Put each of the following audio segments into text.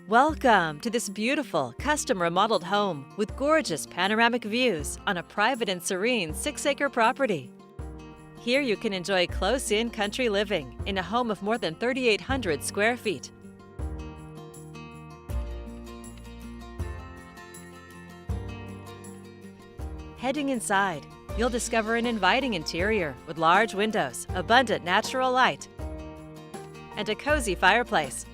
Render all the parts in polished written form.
Welcome to this beautiful, custom remodeled home with gorgeous panoramic views on a private and serene 6-acre property. Here you can enjoy close-in country living in a home of more than 3,800 square feet. Heading inside, you'll discover an inviting interior with large windows, abundant natural light, and a cozy fireplace.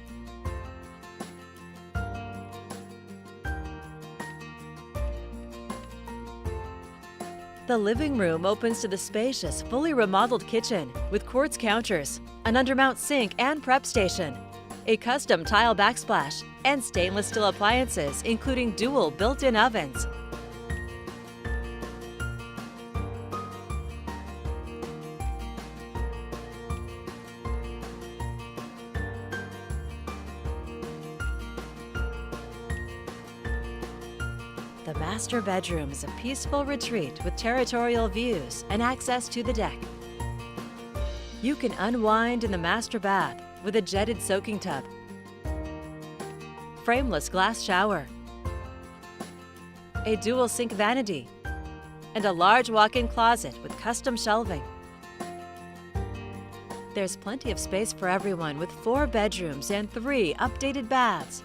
The living room opens to the spacious, fully remodeled kitchen with quartz counters, an undermount sink and prep station, a custom tile backsplash, and stainless steel appliances including dual built-in ovens. The master bedroom is a peaceful retreat with territorial views and access to the deck. You can unwind in the master bath with a jetted soaking tub, frameless glass shower, a dual sink vanity, and a large walk-in closet with custom shelving. There's plenty of space for everyone with 4 bedrooms and 3 updated baths.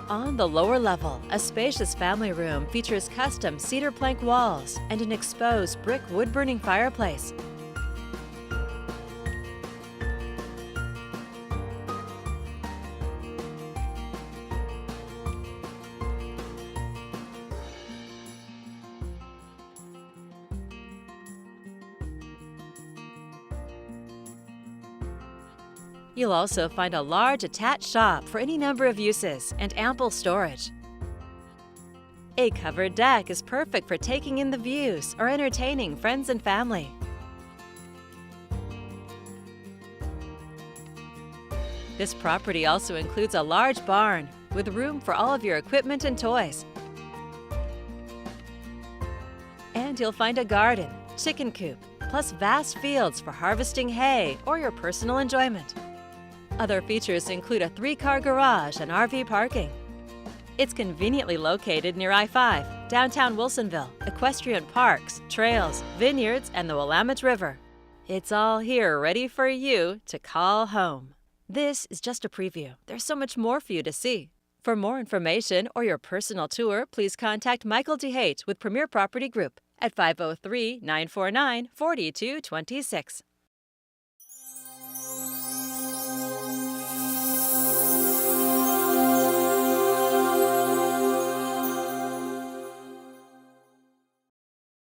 On the lower level, a spacious family room features custom cedar plank walls and an exposed brick wood-burning fireplace. You'll also find a large attached shop for any number of uses and ample storage. A covered deck is perfect for taking in the views or entertaining friends and family. This property also includes a large barn with room for all of your equipment and toys. And you'll find a garden, chicken coop, plus vast fields for harvesting hay or your personal enjoyment. Other features include a 3-car garage and RV parking. It's conveniently located near I-5, downtown Wilsonville, equestrian parks, trails, vineyards, and the Willamette River. It's all here ready for you to call home. This is just a preview. There's so much more for you to see. For more information or your personal tour, please contact Michael DeHate with Premier Property Group at 503-949-4226.